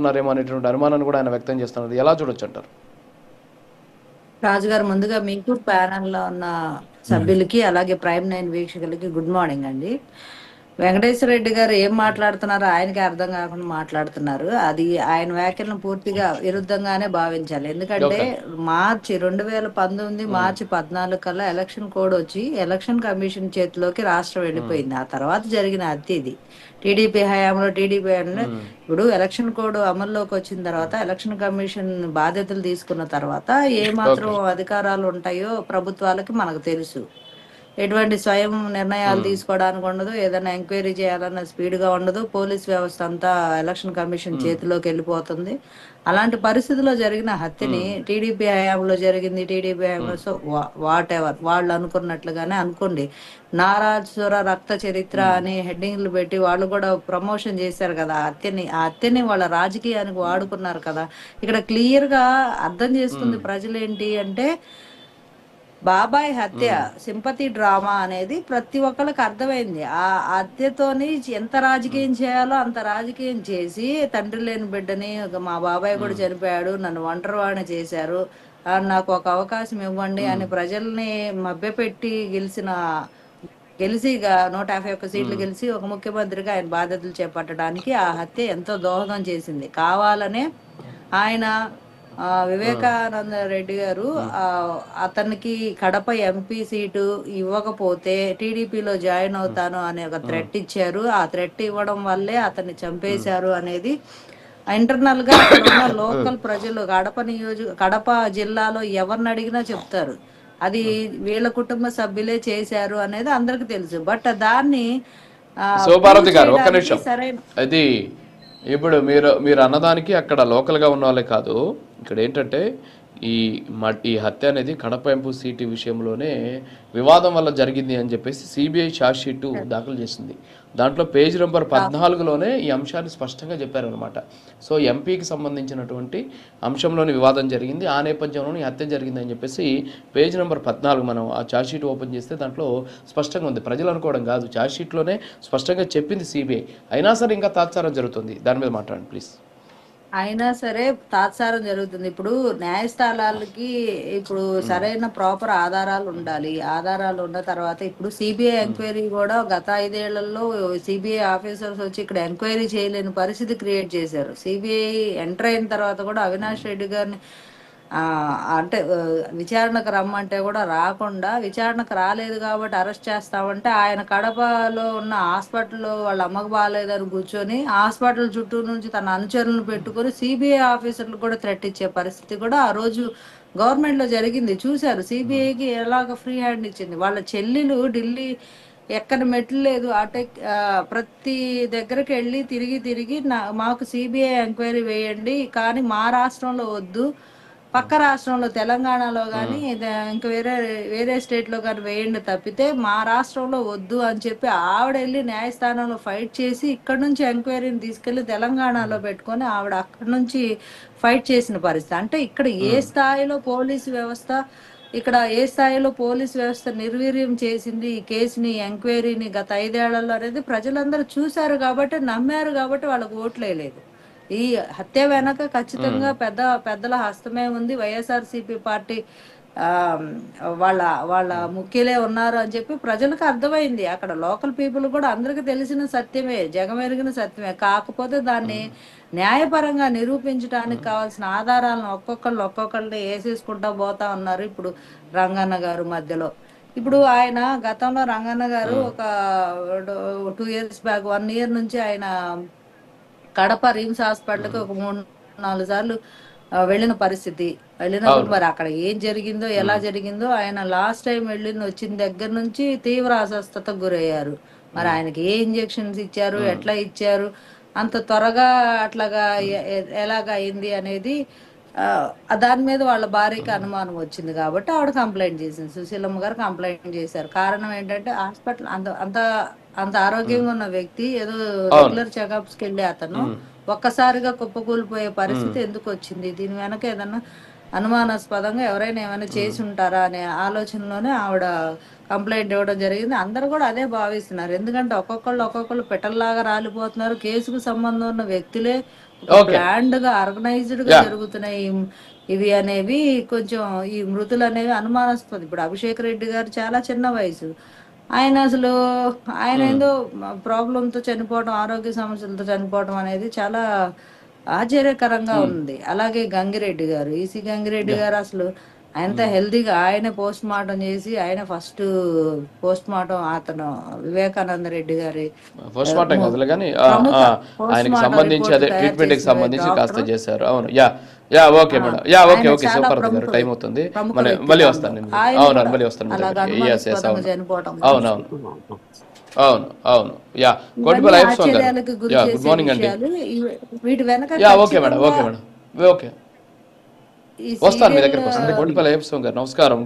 ఉన్నారేమో అనేటువంటి అనుమానాన్ని కూడా ఆయన వ్యక్తం చేస్తున్నారు. ఎలా చూడొచ్చు అంటారు? రాజుగారు, ముందుగా మీకు ప్యానెల్లో ఉన్న సభ్యులకి అలాగే ప్రైమ్ నైన్ వీక్షకులకి గుడ్ మార్నింగ్ అండి. వెంకటేశ్వర రెడ్డి గారు ఏం మాట్లాడుతున్నారో ఆయనకి అర్థం కాకుండా మాట్లాడుతున్నారు. అది ఆయన వ్యాఖ్యలను పూర్తిగా విరుద్ధంగానే భావించాలి. ఎందుకంటే ఓకే. మార్చి 2019 మార్చి 14 కల్లా ఎలక్షన్ కోడ్ వచ్చి ఎలక్షన్ కమిషన్ చేతిలోకి రాష్ట్రం వెళ్ళిపోయింది. ఆ తర్వాత జరిగిన హత్య ఇది. టీడీపీ హయాంలో ఇప్పుడు ఎలక్షన్ కోడ్ అమల్లోకి వచ్చిన తర్వాత ఎలక్షన్ కమిషన్ బాధ్యతలు తీసుకున్న తర్వాత ఏ మాత్రం ఓకే. అధికారాలు ఉంటాయో ప్రభుత్వాలకి మనకు తెలుసు. ఎటువంటి స్వయం నిర్ణయాలు తీసుకోవడానికి ఉండదు. ఏదైనా ఎంక్వైరీ చేయాలన్న స్పీడ్గా ఉండదు. పోలీస్ వ్యవస్థ అంతా ఎలక్షన్ కమిషన్ చేతిలోకి వెళ్ళిపోతుంది. అలాంటి పరిస్థితిలో జరిగిన హత్యని టీడీపీ హయాంలో జరిగింది. టీడీపీ హయాంలో సో వాట్ ఎవర్ వాళ్ళు అనుకున్నట్లుగానే అనుకోండి. నారాసుర రక్త చరిత్ర అని హెడ్డింగ్లు పెట్టి వాళ్ళు కూడా ప్రమోషన్ చేశారు కదా. ఆ హత్యని వాళ్ళ రాజకీయానికి వాడుకున్నారు కదా. ఇక్కడ క్లియర్ గా అర్థం చేసుకుంది ప్రజలేంటి అంటే, బాబాయ్ హత్య సింపతి డ్రామా అనేది ప్రతి ఒక్కరికి అర్థమైంది. ఆ హత్యతోని ఎంత రాజకీయం చేయాలో అంత రాజకీయం చేసి, తండ్రి లేని బిడ్డని మా బాబాయ్ కూడా చనిపోయాడు, నన్ను ఒంటరివాడిని చేశారు, నాకు ఒక అవకాశం ఇవ్వండి అని ప్రజల్ని మభ్యపెట్టి గెలిచి 151 సీట్లు గెలిచి ఒక ముఖ్యమంత్రిగా ఆయన బాధ్యతలు చేపట్టడానికి ఆ హత్య ఎంతో దోహదం చేసింది. కావాలనే ఆయన వివేకానంద రెడ్డి గారు అతనికి కడప ఎంపీ సీటు ఇవ్వకపోతే టీడీపీలో జాయిన్ అవుతాను అనే ఒక థ్రెట్ ఇచ్చారు. ఆ థ్రెట్ ఇవ్వడం వల్లే అతన్ని చంపేశారు అనేది ఇంటర్నల్ గా అక్కడ ఉన్న లోకల్ ప్రజలు కడప జిల్లాలో ఎవరిని అడిగినా చెప్తారు. అది వీళ్ళ కుటుంబ సభ్యులే చేశారు అనేది అందరికి తెలుసు. బట్ దాన్ని శివభారతి గారు ఒక్క నిమిషం. సరైన అది ఇప్పుడు మీరు అన్నదానికి అక్కడ లోకల్గా ఉన్న వాళ్ళే కాదు, ఇక్కడ ఏంటంటే ఈ హత్య అనేది కడప ఎంపీ సీటు విషయంలోనే వివాదం వల్ల జరిగింది అని చెప్పేసి సిబిఐ ఛార్జ్ షీట్ దాఖలు చేసింది. దాంట్లో పేజ్ నెంబర్ 14లోనే ఈ అంశాన్ని స్పష్టంగా చెప్పారనమాట. సో ఎంపీకి సంబంధించినటువంటి అంశంలోని వివాదం జరిగింది, ఆ నేపథ్యంలోనే ఈ హత్య జరిగింది అని చెప్పేసి పేజ్ నెంబర్ 14 మనం ఆ ఛార్జ్ షీట్ ఓపెన్ చేస్తే దాంట్లో స్పష్టంగా ఉంది. ప్రజలు అనుకోవడం కాదు, ఛార్జ్ షీట్లోనే స్పష్టంగా చెప్పింది సిబిఐ. అయినా సరే ఇంకా తాత్సారం జరుగుతుంది. దాని మీద మాట్లాడండి ప్లీజ్. అయినా సరే తాత్సారం జరుగుతుంది. ఇప్పుడు న్యాయస్థానాలకి ఇప్పుడు సరైన ప్రాపర్ ఆధారాలు ఉండాలి. ఆధారాలు ఉన్న తర్వాత ఇప్పుడు సిబిఐ ఎంక్వైరీ కూడా గత 5 ఏళ్లలో సిబిఐ ఆఫీసర్స్ వచ్చి ఇక్కడ ఎంక్వైరీ చేయలేని పరిస్థితి క్రియేట్ చేశారు. సిబిఐ ఎంటర్ అయిన తర్వాత కూడా అవినాష్ రెడ్డి గారిని అంటే విచారణకు రమ్మంటే కూడా రాకుండా, విచారణకు రాలేదు కాబట్టి అరెస్ట్ చేస్తామంటే ఆయన కడపలో ఉన్న హాస్పిటల్లో వాళ్ళ అమ్మకు బాగాలేదని కూర్చొని హాస్పిటల్ చుట్టూ నుంచి తన అనుచరులను పెట్టుకొని సిబిఐ ఆఫీసర్లు కూడా థ్రెట్ ఇచ్చే పరిస్థితి కూడా ఆ రోజు గవర్నమెంట్ లో జరిగింది. చూశారు సిబిఐకి ఎలాగ ఫ్రీ హ్యాండ్ ఇచ్చింది. వాళ్ళ చెల్లెలు ఢిల్లీ ఎక్కని మెట్లు లేదు, ప్రతి దగ్గరికి వెళ్ళి తిరిగి మాకు సిబిఐ ఎంక్వైరీ వేయండి, కానీ మా రాష్ట్రంలో వద్దు, పక్క రాష్ట్రంలో తెలంగాణలో కానీ ఇంకా వేరే స్టేట్ లో కానీ వేయండి తప్పితే మా రాష్ట్రంలో వద్దు అని చెప్పి ఆవిడ వెళ్ళి న్యాయస్థానంలో ఫైట్ చేసి ఇక్కడ నుంచి ఎంక్వైరీని తీసుకెళ్లి తెలంగాణలో పెట్టుకొని ఆవిడ అక్కడ నుంచి ఫైట్ చేసిన పరిస్థితి. అంటే ఇక్కడ ఏ స్థాయిలో పోలీసు వ్యవస్థ నిర్వీర్యం చేసింది ఈ కేసుని, ఎంక్వైరీని గత 5 ఏళ్లలో అనేది ప్రజలందరూ చూశారు కాబట్టి, నమ్మారు కాబట్టి వాళ్ళకు ఓట్లేదు. ఈ హత్య వెనక ఖచ్చితంగా పెద్దల హస్తమే ఉంది. వైఎస్ఆర్సీపీ పార్టీ వాళ్ళ ముఖ్యులే ఉన్నారు అని చెప్పి ప్రజలకు అర్థమైంది. అక్కడ లోకల్ పీపుల్ కూడా అందరికి తెలిసిన సత్యమే, జగమెరిగిన సత్యమే. కాకపోతే దాన్ని న్యాయపరంగా నిరూపించడానికి కావాల్సిన ఆధారాలను ఒక్కొక్కళ్ళని వేసేసుకుంటా పోతా ఉన్నారు. ఇప్పుడు రంగన్న గారు మధ్యలో, ఇప్పుడు ఆయన గతంలో రంగన్న గారు ఒక 2 years బ్యాక్ 1 year నుంచి ఆయన కడప రిమ్స్ హాస్పిటల్కి ఒక 3-4 సార్లు వెళ్ళిన పరిస్థితి. వెళ్ళినప్పుడు మరి అక్కడ ఏం జరిగిందో ఎలా జరిగిందో, ఆయన లాస్ట్ టైం వచ్చిన దగ్గర నుంచి తీవ్ర అస్వస్థతకు గురయ్యారు. మరి ఆయనకి ఏ ఇంజెక్షన్స్ ఇచ్చారు, ఎట్లా ఇచ్చారు, అంత త్వరగా అట్లాగా ఎలాగ అయింది అనేది దాని మీద వాళ్ళ భార్యకి అనుమానం వచ్చింది కాబట్టి ఆవిడ కంప్లైంట్ చేసింది. సుశీలమ్మ గారు కంప్లైంట్ చేశారు. కారణం ఏంటంటే హాస్పిటల్ అంత ఆరోగ్యంగా ఉన్న వ్యక్తి ఏదో రెగ్యులర్ చెకప్స్ కి వెళ్ళి అతను ఒక్కసారిగా కుప్పకూలిపోయే పరిస్థితి ఎందుకు వచ్చింది, దీని వెనక ఏదన్నా అనుమానాస్పదంగా ఎవరైనా ఏమైనా చేసి ఉంటారా అనే ఆలోచనలోనే ఆవిడ కంప్లైంట్ ఇవ్వడం జరిగింది. అందరూ కూడా అదే భావిస్తున్నారు. ఎందుకంటే ఒక్కొక్కళ్ళు పెట్టల్లాగా రాలిపోతున్నారు. కేసుకు సంబంధం ఉన్న వ్యక్తులే ఓకే ప్లాన్డ్ గా ఆర్గనైజ్డ్ గా యా జరుగుతున్నాయి ఇవి అనేవి కొంచెం ఈ మృతులు అనేవి అనుమానాస్పదం. ఇప్పుడు అభిషేక్ రెడ్డి గారు చాలా చిన్న వయసు, ఆయన అసలు ఆయన ఏందో ప్రాబ్లంతో చనిపోవడం, ఆరోగ్య సమస్యలతో చనిపోవడం అనేది చాలా ఆశ్చర్యకరంగా ఉంది. అలాగే గంగిరెడ్డి గారు, ఈసీ గంగిరెడ్డి యా గారు అసలు ఆయనతో హెల్తీగా ఆయన పోస్ట్ మార్టం చేసి ఆయన ఫస్ట్ పోస్ట్ మార్టం అతను వివేకానంద రెడ్డి గారి పోస్ట్ మార్టం కాదులే కానీ ప్రముఖ పోస్ట్ ఆయనకి మార్టం సంబంధించి రిపోర్ట్ అదే తయారు ట్రీట్మెంట్కి చేసిన సంబంధించి కాస్త డాక్టర్. చేశారు. అవును. Yeah yeah okay madam. Yeah okay ఆయన ఓకే చాలా శివపార్వతి గారు ప్రముఖ టైం అవుతుంది. ప్రముఖ మళ్ళీ వ్యక్తి మళ్ళీ దానిలో. వస్తాను నేను. ఆయన అవును కూడా మళ్ళీ వస్తాను మీ అలాగ దగ్గరికి. ఎస్ ఎస్ అనుమానాస్పదంగా అవును చనిపోవడం అవును అనేది అవును అవును అవును. యా ఇవన్నీ కోటిపల్లి అయ్యప్ప స్వామి గారు. ఆశ్చర్యాలకు గురి యా గుడ్ చేసే మార్నింగ్ అండి. విషయాలు. వీటి వెనక యా ఓకే మేడం ఖచ్చితంగా ఓకే మేడం ఓకే ఈ వస్తాను మీ సీరియల్ దగ్గరికి వస్తాను. కోటిపల్లి అయ్యప్ప స్వామి గారు నమస్కారం.